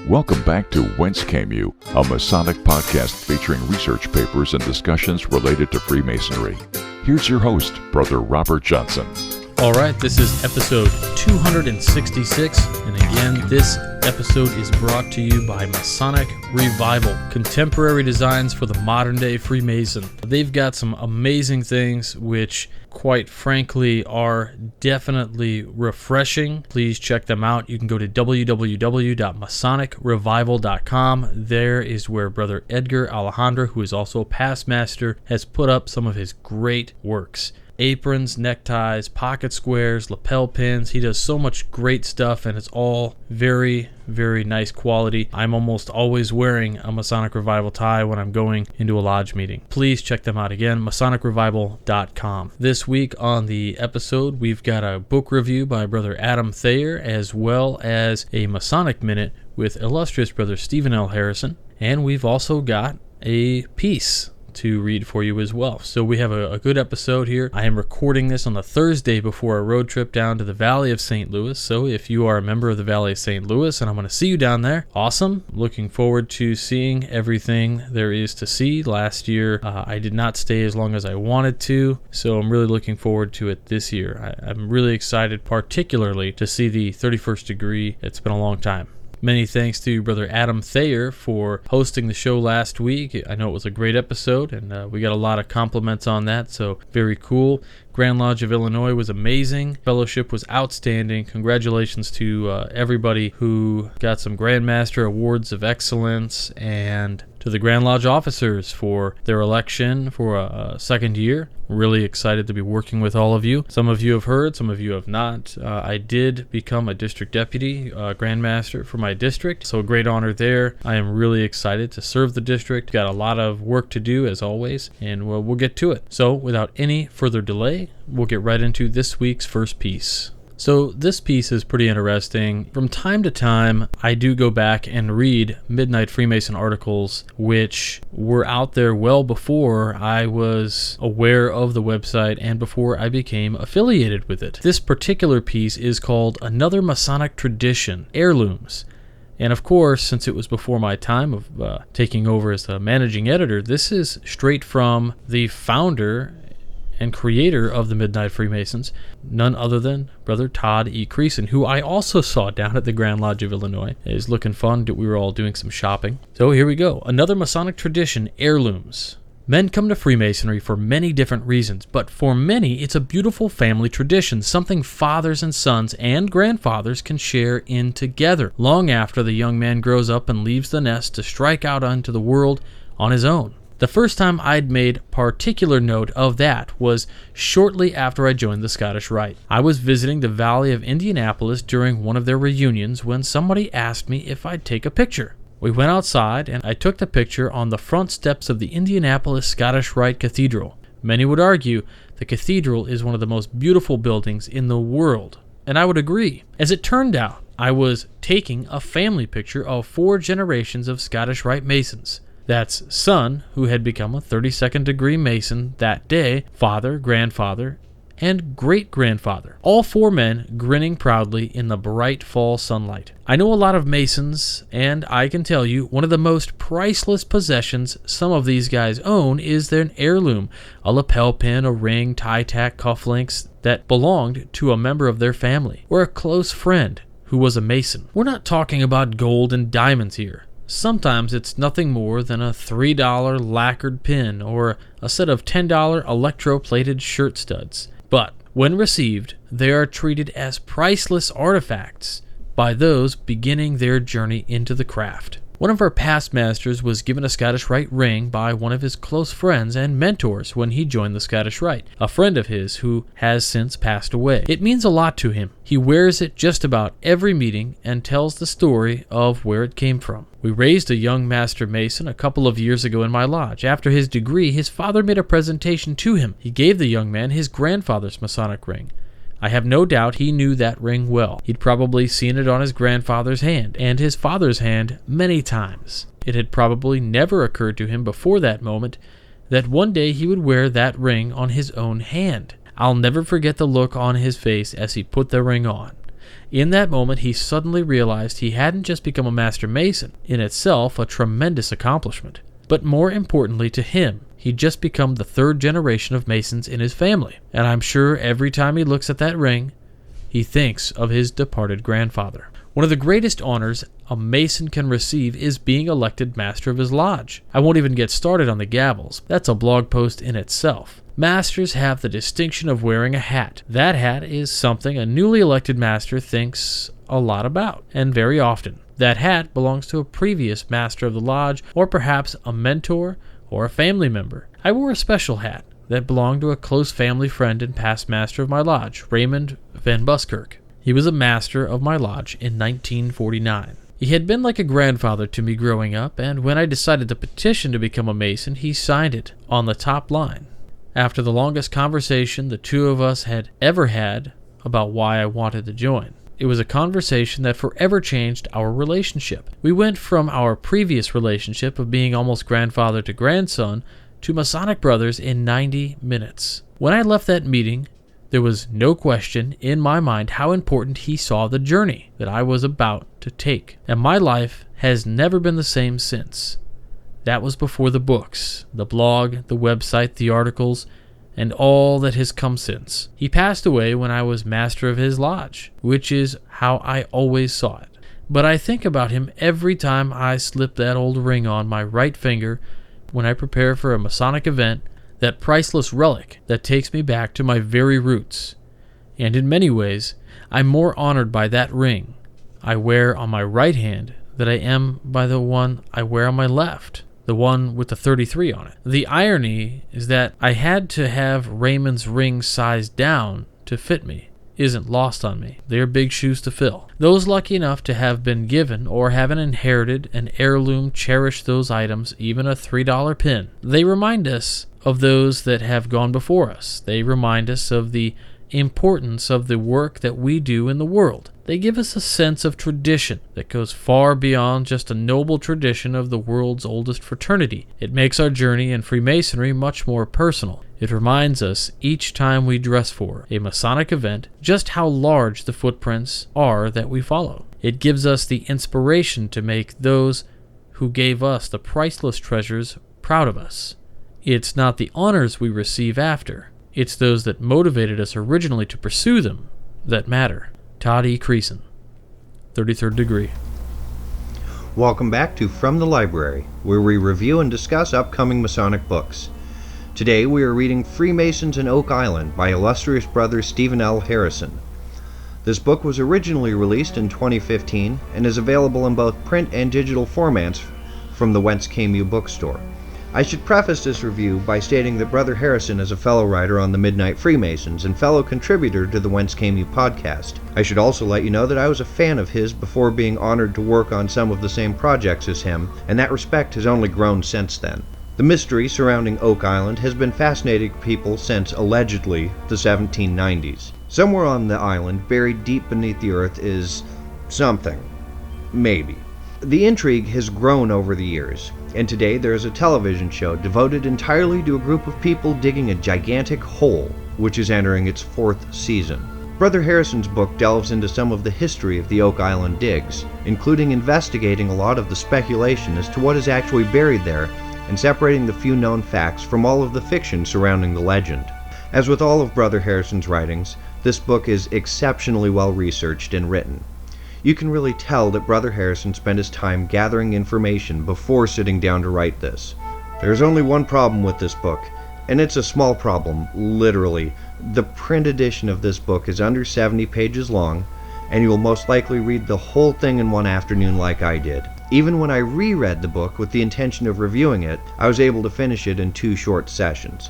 Welcome back to Whence Came You, a Masonic podcast featuring research papers and discussions related to Freemasonry. Here's your host, Brother Robert Johnson. All right, this is episode 266, and again, this episode is brought to you by Masonic Revival, contemporary designs for the modern-day Freemason. They've got some amazing things which, quite frankly, are definitely refreshing. Please check them out. You can go to www.masonicrevival.com. There is where Brother Edgar Alejandro, who is also a past master, has put up some of his great works. Aprons, neckties, pocket squares, lapel pins. He does so much great stuff, and it's all very, very nice quality. I'm almost always wearing a Masonic Revival tie when I'm going into a lodge meeting. Please check them out again, masonicrevival.com. This week on the episode, we've got a book review by Brother Adam Thayer, as well as a Masonic Minute with illustrious Brother Stephen L. Harrison, and we've also got a piece to read for you as well. So we have a good episode here. I am recording this on the Thursday before a road trip down to the Valley of St. Louis. So if you are a member of the Valley of St. Louis, and I'm going to see you down there, awesome. Looking forward to seeing everything there is to see. Last year, I did not stay as long as I wanted to, so I'm really looking forward to it this year. I'm really excited, particularly to see the 31st degree. It's been a long time. Many thanks to Brother Adam Thayer for hosting the show last week. I know it was a great episode, and we got a lot of compliments on that, so very cool. Grand Lodge of Illinois was amazing. Fellowship was outstanding. Congratulations to everybody who got some Grandmaster Awards of Excellence, and to the Grand Lodge officers for their election for a second year. Really excited to be working with all of you. Some of you have heard, some of you have not. I did become a district deputy, Grandmaster for my district, so a great honor there. I am really excited to serve the district. Got a lot of work to do, as always, and we'll get to it. So without any further delay, we'll get right into this week's first piece. So this piece is pretty interesting. From time to time, I do go back and read Midnight Freemason articles, which were out there well before I was aware of the website and before I became affiliated with it. This particular piece is called Another Masonic Tradition, Heirlooms. And of course, since it was before my time of taking over as the managing editor, this is straight from the founder and creator of the Midnight Freemasons, none other than Brother Todd E. Creason, who I also saw down at the Grand Lodge of Illinois. It was looking fun. We were all doing some shopping. So here we go. Another Masonic tradition, heirlooms. Men come to Freemasonry for many different reasons, but for many, it's a beautiful family tradition, something fathers and sons and grandfathers can share in together, long after the young man grows up and leaves the nest to strike out onto the world on his own. The first time I'd made particular note of that was shortly after I joined the Scottish Rite. I was visiting the Valley of Indianapolis during one of their reunions when somebody asked me if I'd take a picture. We went outside and I took the picture on the front steps of the Indianapolis Scottish Rite Cathedral. Many would argue the cathedral is one of the most beautiful buildings in the world, and I would agree. As it turned out, I was taking a family picture of 4 generations of Scottish Rite Masons. That's son, who had become a 32nd degree Mason that day, father, grandfather, and great-grandfather. All 4 men grinning proudly in the bright fall sunlight. I know a lot of Masons, and I can tell you one of the most priceless possessions some of these guys own is their heirloom, a lapel pin, a ring, tie-tack, cufflinks that belonged to a member of their family, or a close friend who was a Mason. We're not talking about gold and diamonds here. Sometimes it's nothing more than a $3 lacquered pin or a set of $10 electroplated shirt studs. But when received, they are treated as priceless artifacts by those beginning their journey into the craft. One of our past masters was given a Scottish Rite ring by one of his close friends and mentors when he joined the Scottish Rite, a friend of his who has since passed away. It means a lot to him. He wears it just about every meeting and tells the story of where it came from. We raised a young Master Mason a couple of years ago in my lodge. After his degree, his father made a presentation to him. He gave the young man his grandfather's Masonic ring. I have no doubt he knew that ring well. He'd probably seen it on his grandfather's hand, and his father's hand many times. It had probably never occurred to him before that moment that one day he would wear that ring on his own hand. I'll never forget the look on his face as he put the ring on. In that moment, he suddenly realized he hadn't just become a master mason, in itself a tremendous accomplishment, but more importantly to him, he'd just become the third generation of masons in his family. And I'm sure every time he looks at that ring, he thinks of his departed grandfather. One of the greatest honors a mason can receive is being elected master of his lodge. I won't even get started on the gavels. That's a blog post in itself. Masters have the distinction of wearing a hat. That hat is something a newly elected master thinks a lot about, and very often. That hat belongs to a previous master of the lodge, or perhaps a mentor or a family member. I wore a special hat that belonged to a close family friend and past master of my lodge, Raymond Van Buskirk. He was a master of my lodge in 1949. He had been like a grandfather to me growing up, and when I decided to petition to become a mason, he signed it on the top line. After the longest conversation the two of us had ever had about why I wanted to join. It was a conversation that forever changed our relationship. We went from our previous relationship of being almost grandfather to grandson to Masonic brothers in 90 minutes. When I left that meeting, there was no question in my mind how important he saw the journey that I was about to take. And my life has never been the same since. That was before the books, the blog, the website, the articles, and all that has come since. He passed away when I was master of his lodge, which is how I always saw it. But I think about him every time I slip that old ring on my right finger when I prepare for a Masonic event, that priceless relic that takes me back to my very roots. And in many ways, I'm more honored by that ring I wear on my right hand than I am by the one I wear on my left, the one with the 33 on it. The irony is that I had to have Raymond's ring sized down to fit me. Isn't lost on me. They are big shoes to fill. Those lucky enough to have been given or have inherited an heirloom cherish those items, even a $3 pin. They remind us of those that have gone before us. They remind us of the importance of the work that we do in the world. They give us a sense of tradition that goes far beyond just a noble tradition of the world's oldest fraternity. It makes our journey in Freemasonry much more personal. It reminds us each time we dress for a Masonic event just how large the footprints are that we follow. It gives us the inspiration to make those who gave us the priceless treasures proud of us. It's not the honors we receive after. It's those that motivated us originally to pursue them that matter. Todd E. Creason, 33rd degree. Welcome back to From the Library, where we review and discuss upcoming Masonic books. Today we are reading Freemasons in Oak Island by illustrious brother Stephen L. Harrison. This book was originally released in 2015 and is available in both print and digital formats from the Whence bookstore. I should preface this review by stating that Brother Harrison is a fellow writer on the Midnight Freemasons and fellow contributor to the Whence podcast. I should also let you know that I was a fan of his before being honored to work on some of the same projects as him, and that respect has only grown since then. The mystery surrounding Oak Island has been fascinating people since, allegedly, the 1790s. Somewhere on the island, buried deep beneath the earth, is something. Maybe. The intrigue has grown over the years, and today there is a television show devoted entirely to a group of people digging a gigantic hole, which is entering its 4th season. Brother Harrison's book delves into some of the history of the Oak Island digs, including investigating a lot of the speculation as to what is actually buried there and separating the few known facts from all of the fiction surrounding the legend. As with all of Brother Harrison's writings, this book is exceptionally well researched and written. You can really tell that Brother Harrison spent his time gathering information before sitting down to write this. There's only one problem with this book, and it's a small problem, literally. The print edition of this book is under 70 pages long, and you will most likely read the whole thing in one afternoon like I did. Even when I reread the book with the intention of reviewing it, I was able to finish it in 2 short sessions.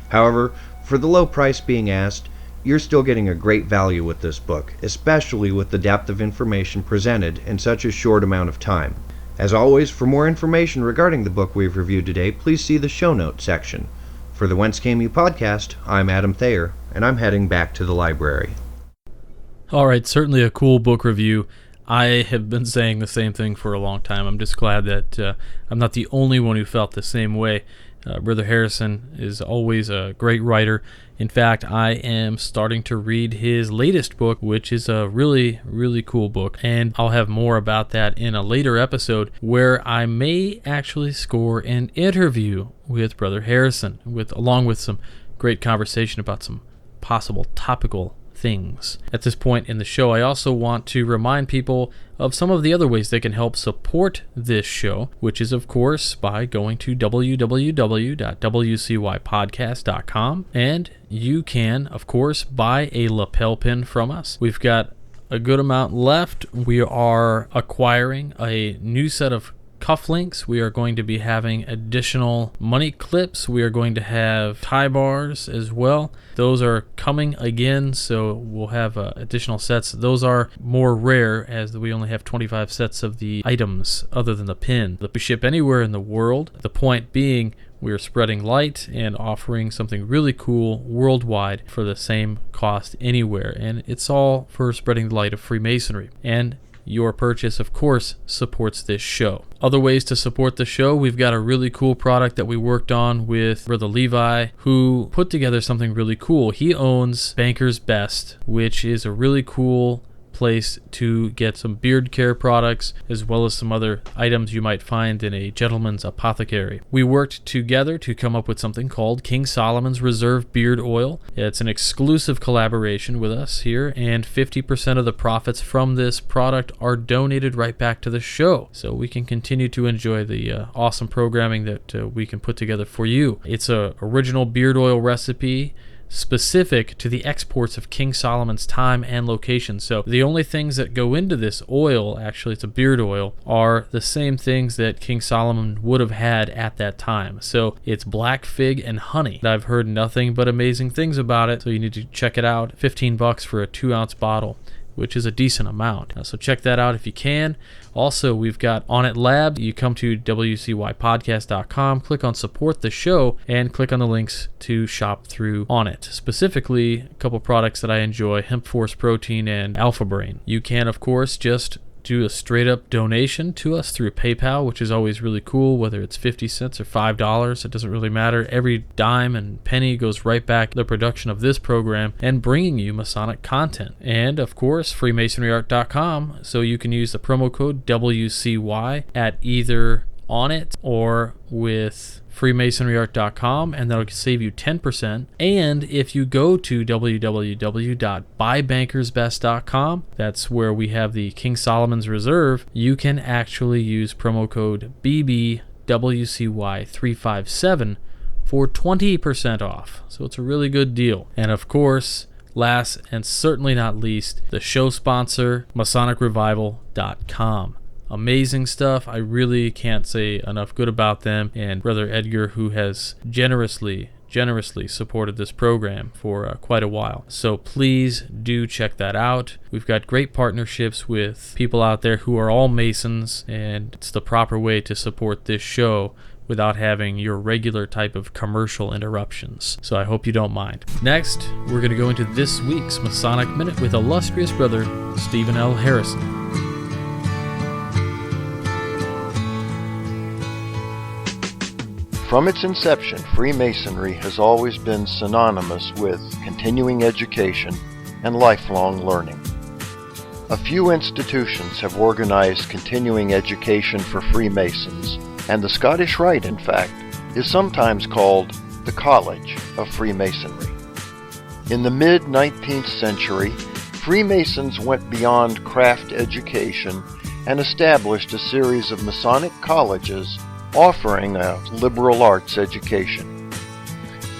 However, for the low price being asked, you're still getting a great value with this book, especially with the depth of information presented in such a short amount of time. As always, for more information regarding the book we've reviewed today, please see the show notes section. For the Whence podcast, I'm Adam Thayer, and I'm heading back to the library. All right, certainly a cool book review. I have been saying the same thing for a long time. I'm just glad that I'm not the only one who felt the same way. Brother Harrison is always a great writer. In fact, I am starting to read his latest book, which is a really, really cool book. And I'll have more about that in a later episode where I may actually score an interview with Brother Harrison, along with some great conversation about some possible topical things. At this point in the show, I also want to remind people of some of the other ways they can help support this show, which is, of course, by going to www.wcypodcast.com, and you can, of course, buy a lapel pin from us. We've got a good amount left. We are acquiring a new set of cufflinks. We are going to be having additional money clips. We are going to have tie bars as well. Those are coming again, so we'll have additional sets. Those are more rare as we only have 25 sets of the items other than the pin that we ship anywhere in the world. The point being, we are spreading light and offering something really cool worldwide for the same cost anywhere, and it's all for spreading the light of Freemasonry. And your purchase, of course, supports this show. Other ways to support the show, we've got a really cool product that we worked on with Brother Levi, who put together something really cool. He owns Banker's Best, which is a really cool place to get some beard care products as well as some other items you might find in a gentleman's apothecary. We worked together to come up with something called King Solomon's Reserve Beard Oil. It's an exclusive collaboration with us here, and 50% of the profits from this product are donated right back to the show, so we can continue to enjoy the awesome programming that we can put together for you. It's a original beard oil recipe specific to the exports of King Solomon's time and location. So the only things that go into this oil, actually it's a beard oil, are the same things that King Solomon would have had at that time. So it's black fig and honey. I've heard nothing but amazing things about it, so you need to check it out. $15 for a 2-ounce bottle, which is a decent amount. So check that out if you can. Also, we've got On It Lab. You come to wcypodcast.com, click on support the show, and click on the links to shop through On It. Specifically, a couple products that I enjoy, Hemp Force Protein and Alpha Brain. You can, of course, just do a straight up donation to us through PayPal, which is always really cool, whether it's 50 cents or $5, it doesn't really matter. Every dime and penny goes right back to the production of this program and bringing you Masonic content. And of course, freemasonryart.com, so you can use the promo code WCY at either On It or with freemasonryart.com, and that'll save you 10%. And if you go to www.buybankersbest.com, that's where we have the King Solomon's Reserve, you can actually use promo code BBWCY357 for 20% off. So it's a really good deal. And of course, last and certainly not least, the show sponsor, MasonicRevival.com. Amazing stuff. I really can't say enough good about them, and Brother Edgar, who has generously supported this program for quite a while. So please do check that out. We've got great partnerships with people out there who are all Masons, and it's the proper way to support this show without having your regular type of commercial interruptions. So I hope you don't mind. Next, we're going to go into this week's Masonic Minute with illustrious Brother Stephen L. Harrison. From its inception, Freemasonry has always been synonymous with continuing education and lifelong learning. A few institutions have organized continuing education for Freemasons, and the Scottish Rite, in fact, is sometimes called the College of Freemasonry. In the mid-19th century, Freemasons went beyond craft education and established a series of Masonic colleges offering a liberal arts education.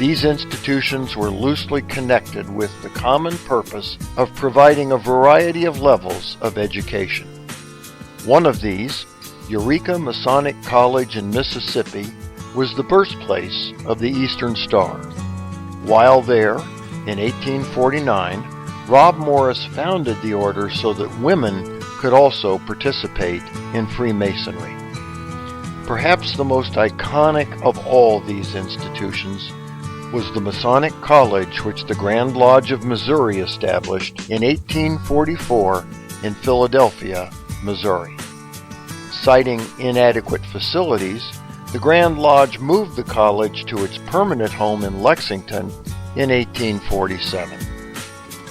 These institutions were loosely connected with the common purpose of providing a variety of levels of education. One of these, Eureka Masonic College in Mississippi, was the birthplace of the Eastern Star. While there, in 1849, Rob Morris founded the order so that women could also participate in Freemasonry. Perhaps the most iconic of all these institutions was the Masonic College which the Grand Lodge of Missouri established in 1844 in Philadelphia, Missouri. Citing inadequate facilities, the Grand Lodge moved the college to its permanent home in Lexington in 1847.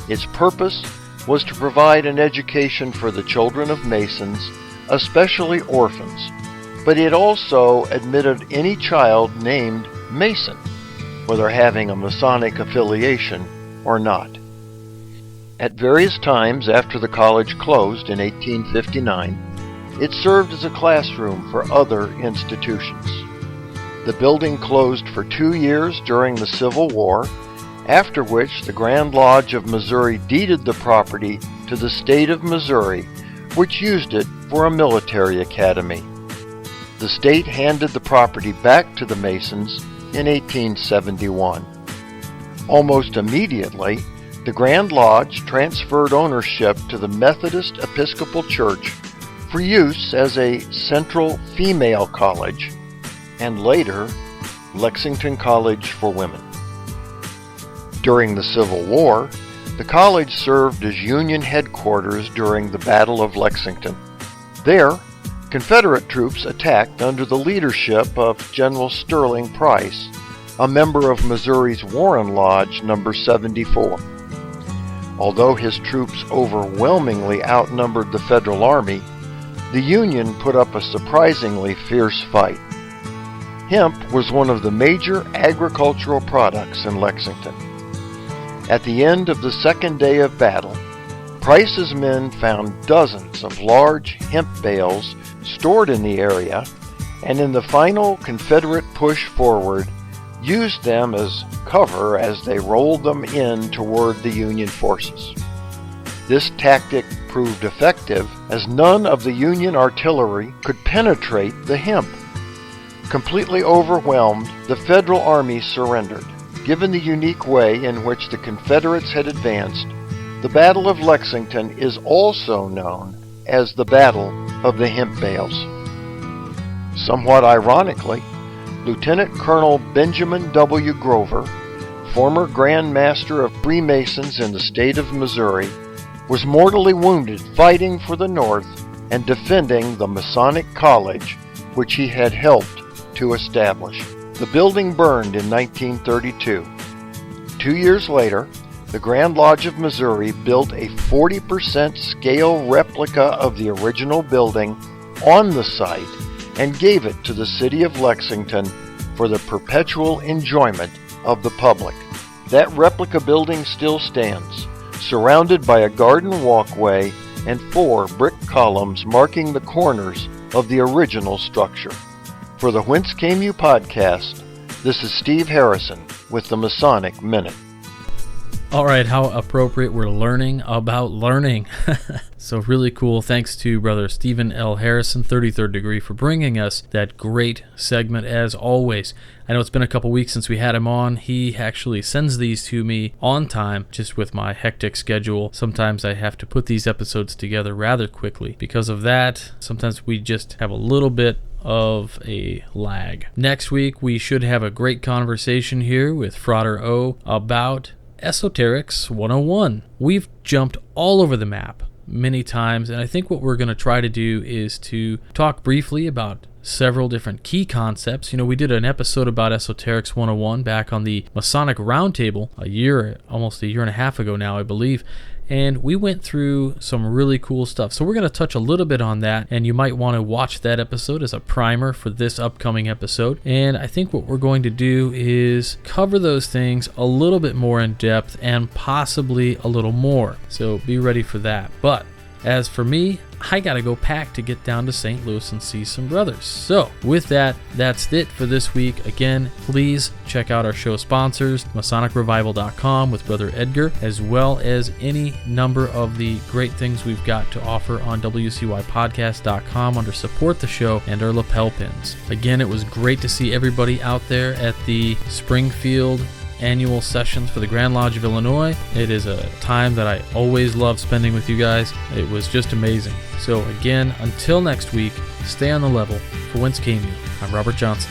Its purpose was to provide an education for the children of Masons, especially orphans, but it also admitted any child named Mason, whether having a Masonic affiliation or not. At various times after the college closed in 1859, it served as a classroom for other institutions. The building closed for 2 years during the Civil War, after which the Grand Lodge of Missouri deeded the property to the state of Missouri, which used it for a military academy. The state handed the property back to the Masons in 1871. Almost immediately, the Grand Lodge transferred ownership to the Methodist Episcopal Church for use as a central female college, and later, Lexington College for Women. During the Civil War, the college served as Union headquarters during the Battle of Lexington. There, Confederate troops attacked under the leadership of General Sterling Price, a member of Missouri's Warren Lodge No. 74. Although his troops overwhelmingly outnumbered the Federal Army, the Union put up a surprisingly fierce fight. Hemp was one of the major agricultural products in Lexington. At the end of the second day of battle, Price's men found dozens of large hemp bales stored in the area, and in the final Confederate push forward, used them as cover as they rolled them in toward the Union forces. This tactic proved effective as none of the Union artillery could penetrate the hemp. Completely overwhelmed, the Federal Army surrendered. Given the unique way in which the Confederates had advanced, the Battle of Lexington is also known as the Battle of the Hemp Bales. Somewhat ironically, Lieutenant Colonel Benjamin W. Grover, former Grand Master of Freemasons in the state of Missouri, was mortally wounded fighting for the North and defending the Masonic College, which he had helped to establish. The building burned in 1932. 2 years later, the Grand Lodge of Missouri built a 40% scale replica of the original building on the site and gave it to the city of Lexington for the perpetual enjoyment of the public. That replica building still stands, surrounded by a garden walkway and 4 brick columns marking the corners of the original structure. For the Whence Came You podcast, this is Steve Harrison with the Masonic Minute. All right, how appropriate. We're learning about learning. So really cool. Thanks to Brother Stephen L. Harrison, 33rd Degree, for bringing us that great segment as always. I know it's been a couple weeks since we had him on. He actually sends these to me on time, just with my hectic schedule. Sometimes I have to put these episodes together rather quickly. Because of that, sometimes we just have a little bit of a lag. Next week, we should have a great conversation here with Frater O about Esoterics 101. We've jumped all over the map many times, and I think what we're going to try to do is to talk briefly about several different key concepts. You know, we did an episode about Esoterics 101 back on the Masonic Roundtable almost a year and a half ago now, I believe, and we went through some really cool stuff. So we're going to touch a little bit on that, and you might want to watch that episode as a primer for this upcoming episode. And I think what we're going to do is cover those things a little bit more in depth and possibly a little more. So be ready for that. But as for me, I gotta go pack to get down to St. Louis and see some brothers. So with that, that's it for this week. Again, please check out our show sponsors, MasonicRevival.com with Brother Edgar, as well as any number of the great things we've got to offer on WCYPodcast.com under Support the Show and our lapel pins. Again, it was great to see everybody out there at the Springfield annual sessions for the Grand Lodge of Illinois. It is a time that I always love spending with you guys. It was just amazing. So again, until next week, stay on the level. For Whence Came You, I'm Robert Johnson.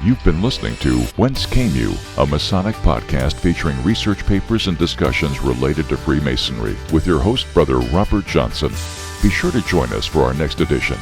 You've been listening to Whence Came You, a Masonic podcast featuring research papers and discussions related to Freemasonry with your host, Brother Robert Johnson. Be sure to join us for our next edition.